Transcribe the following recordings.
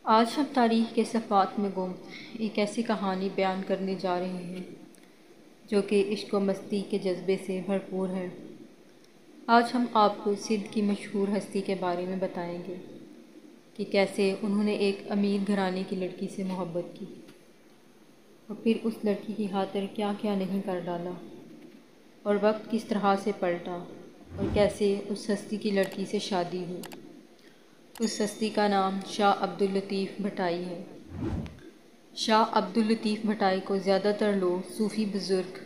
آج ہم تاریخ کے صفحات میں گم ایک ایسی کہانی بیان کرنے جا رہے ہیں جو کہ عشق و مستی کے جذبے سے بھرپور ہے۔ آج ہم آپ کو سندھ کی مشہور ہستی کے بارے میں بتائیں گے کہ کیسے انہوں نے ایک امیر گھرانے کی لڑکی سے محبت کی اور پھر اس لڑکی کی خاطر کیا کیا نہیں کر ڈالا، اور وقت کس طرح سے پلٹا اور کیسے اس ہستی کی لڑکی سے شادی ہوئی۔ اس ہستی کا نام شاہ عبداللطیف بھٹائی ہے۔ شاہ عبداللطیف بھٹائی کو زیادہ تر لوگ صوفی بزرگ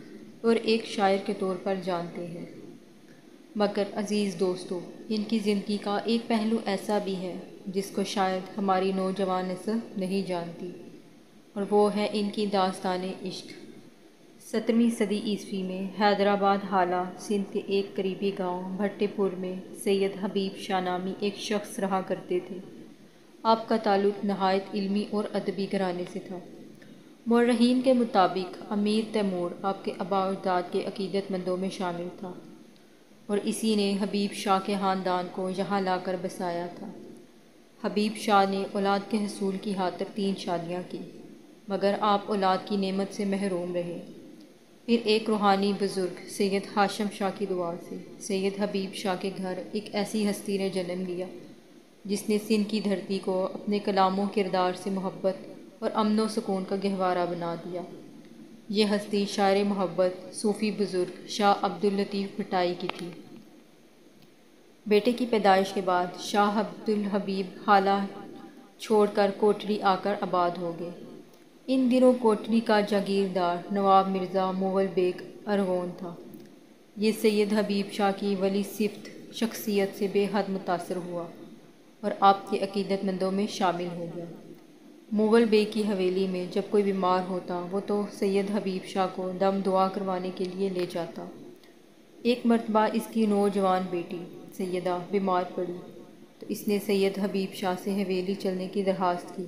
اور ایک شاعر کے طور پر جانتے ہیں، مگر عزیز دوستو، ان کی زندگی کا ایک پہلو ایسا بھی ہے جس کو شاید ہماری نوجوان نسل نہیں جانتی، اور وہ ہے ان کی داستان عشق۔ 17ویں صدی عیسوی میں حیدرآباد حالہ سندھ کے ایک قریبی گاؤں بھٹے پور میں سید حبیب شاہ نامی ایک شخص رہا کرتے تھے۔ آپ کا تعلق نہایت علمی اور ادبی گھرانے سے تھا۔ مورخین کے مطابق امیر تیمور آپ کے آباء و اجداد کے عقیدت مندوں میں شامل تھا، اور اسی نے حبیب شاہ کے خاندان کو یہاں لا کر بسایا تھا۔ حبیب شاہ نے اولاد کے حصول کی خاطر 3 شادیاں کی، مگر آپ اولاد کی نعمت سے محروم رہے۔ پھر ایک روحانی بزرگ سید ہاشم شاہ کی دعا سے سید حبیب شاہ کے گھر ایک ایسی ہستی نے جنم لیا جس نے سندھ کی دھرتی کو اپنے کلام و کردار سے محبت اور امن و سکون کا گہوارہ بنا دیا۔ یہ ہستی شاعر محبت صوفی بزرگ شاہ عبداللطیف بھٹائی کی تھی۔ بیٹے کی پیدائش کے بعد شاہ عبدالحبیب حالہ چھوڑ کر کوٹڑی آ کر آباد ہو گئے۔ ان دنوں کوٹڑی کا جاگیردار نواب مرزا مغل بیگ ارغون تھا۔ یہ سید حبیب شاہ کی ولی صفت شخصیت سے بے حد متاثر ہوا اور آپ کے عقیدت مندوں میں شامل ہو گیا۔ مغل بیگ کی حویلی میں جب کوئی بیمار ہوتا وہ تو سید حبیب شاہ کو دم دعا کروانے کے لیے لے جاتا۔ ایک مرتبہ اس کی نوجوان بیٹی سیدہ بیمار پڑی تو اس نے سید حبیب شاہ سے حویلی چلنے کی درخواست کی۔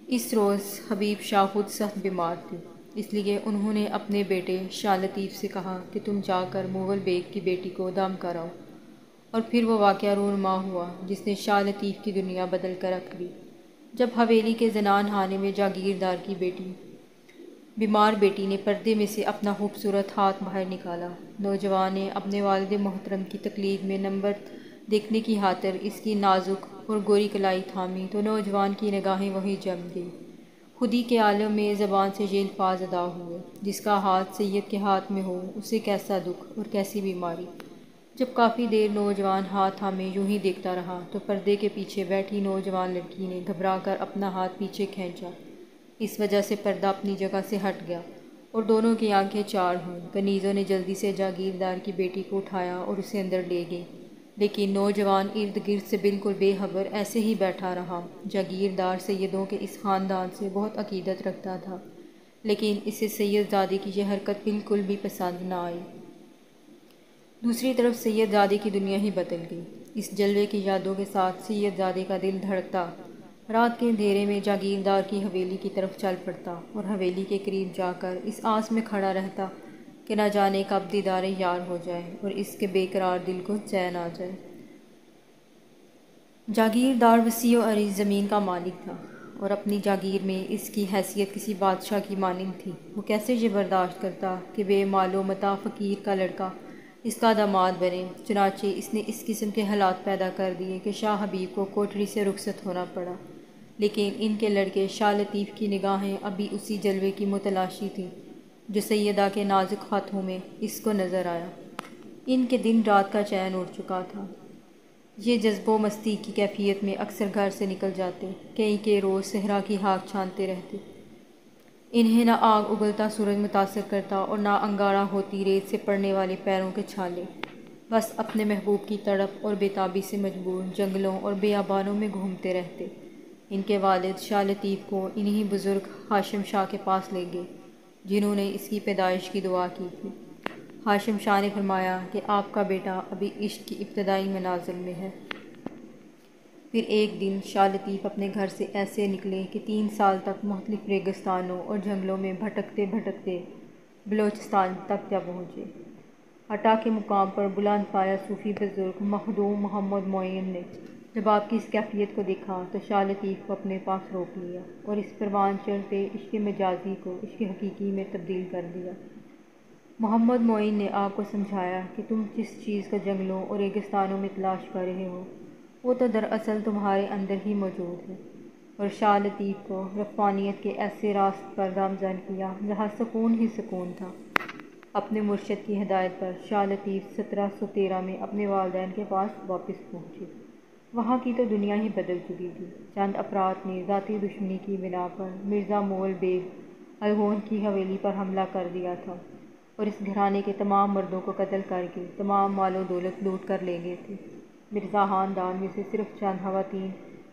اس روز حبیب شاہ خود سخت بیمار تھے، اس لیے انہوں نے اپنے بیٹے شاہ لطیف سے کہا کہ تم جا کر مغل بیگ کی بیٹی کو دم کراؤ، اور پھر وہ واقعہ رونما ہوا جس نے شاہ لطیف کی دنیا بدل کر رکھ دی۔ جب حویلی کے زنان خانے میں جاگیردار کی بیمار بیٹی نے پردے میں سے اپنا خوبصورت ہاتھ باہر نکالا، نوجوان نے اپنے والد محترم کی تقلید میں نمبر دیکھنے کی خاطر اس کی نازک اور گوری کلائی تھامی تو نوجوان کی نگاہیں وہیں جم گئی۔ خودی کے عالم میں زبان سے یہ الفاظ ادا ہوئے، جس کا ہاتھ سید کے ہاتھ میں ہو اسے کیسا دکھ اور کیسی بیماری۔ جب کافی دیر نوجوان ہاتھ تھامے یوں ہی دیکھتا رہا تو پردے کے پیچھے بیٹھی نوجوان لڑکی نے گھبرا کر اپنا ہاتھ پیچھے کھینچا۔ اس وجہ سے پردہ اپنی جگہ سے ہٹ گیا اور دونوں کی آنکھیں چار ہوئیں۔ کنیزوں نے جلدی سے جاگیردار کی بیٹی کو اٹھایا اور اسے اندر لے گئے، لیکن نوجوان ارد گرد سے بالکل بے خبر ایسے ہی بیٹھا رہا۔ جاگیردار سیدوں کے اس خاندان سے بہت عقیدت رکھتا تھا، لیکن اسے سید زادی کی یہ حرکت بالکل بھی پسند نہ آئی۔ دوسری طرف سید زادی کی دنیا ہی بدل گئی۔ اس جلوے کی یادوں کے ساتھ سید زادی کا دل دھڑکتا، رات کے اندھیرے میں جاگیردار کی حویلی کی طرف چل پڑتا اور حویلی کے قریب جا کر اس آس میں کھڑا رہتا کہ نہ جانے کب دیدار یار ہو جائے اور اس کے بے قرار دل کو چین آ جائے۔ جاگیردار وسیع و عریض زمین کا مالک تھا اور اپنی جاگیر میں اس کی حیثیت کسی بادشاہ کی مانند تھی۔ وہ کیسے یہ برداشت کرتا کہ بے مال و متاع فقیر کا لڑکا اس کا داماد بنے؟ چنانچہ اس نے اس قسم کے حالات پیدا کر دیے کہ شاہ حبیب کو کوٹڑی سے رخصت ہونا پڑا، لیکن ان کے لڑکے شاہ لطیف کی نگاہیں ابھی اسی جلوے کی متلاشی تھیں جو سیدہ کے نازک ہاتھوں میں اس کو نظر آیا۔ ان کے دن رات کا چین اڑ چکا تھا۔ یہ جذب و مستی کی کیفیت میں اکثر گھر سے نکل جاتے، کئی روز صحرا کی خاک چھانتے رہتے۔ انہیں نہ آگ اگلتا سورج متاثر کرتا اور نہ انگارہ ہوتی ریت سے پڑنے والے پیروں کے چھالے۔ بس اپنے محبوب کی تڑپ اور بے تابی سے مجبور جنگلوں اور بیابانوں میں گھومتے رہتے۔ ان کے والد شاہ لطیف کو انہی بزرگ ہاشم شاہ کے پاس لے گئے جنہوں نے اس کی پیدائش کی دعا کی تھی۔ ہاشم شاہ نے فرمایا کہ آپ کا بیٹا ابھی عشق کی ابتدائی منازل میں ہے۔ پھر ایک دن شاہ لطیف اپنے گھر سے ایسے نکلے کہ 3 سال تک مختلف ریگستانوں اور جنگلوں میں بھٹکتے بھٹکتے بلوچستان تک جا پہنچے۔ ہٹا کے مقام پر بلند پایہ صوفی بزرگ مخدوم محمد معین نے جب آپ کی اس کیفیت کو دیکھا تو شاہ لطیف کو اپنے پاس روک لیا اور اس پروان چڑھتے عشق مجازی کو عشق حقیقی میں تبدیل کر دیا۔ محمد معین نے آپ کو سمجھایا کہ تم جس چیز کو جنگلوں اور ریگستانوں میں تلاش کر رہے ہو وہ تو دراصل تمہارے اندر ہی موجود ہے، اور شاہ لطیف کو روحانیت کے ایسے راست پر گامزن کیا جہاں سکون ہی سکون تھا۔ اپنے مرشد کی ہدایت پر شاہ لطیف 1713 میں اپنے والدین کے پاس واپس پہنچے۔ وہاں کی تو دنیا ہی بدل چکی تھی۔ چند افراد نے ذاتی دشمنی کی بنا پر مرزا مغل بیگ الغون کی حویلی پر حملہ کر دیا تھا اور اس گھرانے کے تمام مردوں کو قتل کر کے تمام مال و دولت لوٹ کر لے گئے تھے۔ مرزا خاندان میں سے صرف چند خواتین،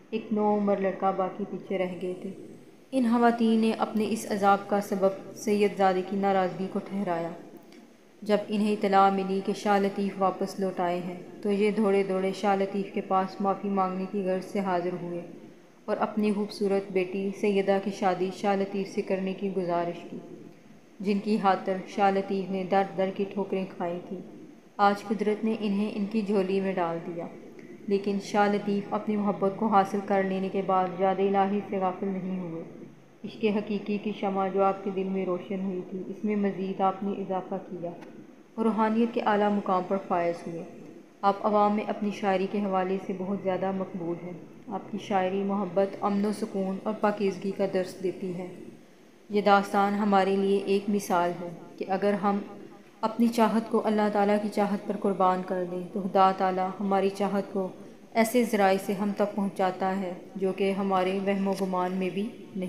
ایک 9 عمر لڑکا باقی پیچھے رہ گئے تھے۔ ان خواتین نے اپنے اس عذاب کا سبب سید زادے کی ناراضگی کو ٹھہرایا۔ جب انہیں اطلاع ملی کہ شاہ لطیف واپس لوٹ آئے ہیں تو یہ دوڑے دوڑے شاہ لطیف کے پاس معافی مانگنے کی غرض سے حاضر ہوئے اور اپنی خوبصورت بیٹی سیدہ کی شادی شاہ لطیف سے کرنے کی گزارش کی، جن کی خاطر شاہ لطیف نے در در کی ٹھوکریں کھائی تھیں۔ آج قدرت نے انہیں ان کی جھولی میں ڈال دیا، لیکن شاہ لطیف اپنی محبت کو حاصل کر لینے کے بعد یاد الہی سے غافل نہیں ہوئے۔ عشق حقیقی کی شمع جو آپ کے دل میں روشن ہوئی تھی، اس میں مزید آپ نے اضافہ کیا اور روحانیت کے اعلیٰ مقام پر فائز ہوئے۔ آپ عوام میں اپنی شاعری کے حوالے سے بہت زیادہ مقبول ہیں۔ آپ کی شاعری محبت، امن و سکون اور پاکیزگی کا درس دیتی ہے۔ یہ داستان ہمارے لیے ایک مثال ہے کہ اگر ہم اپنی چاہت کو اللہ تعالیٰ کی چاہت پر قربان کر دیں تو خدا تعالیٰ ہماری چاہت کو ایسے ذرائع سے ہم تک پہنچاتا ہے جو کہ ہمارے وہم و گمان میں بھی نہیں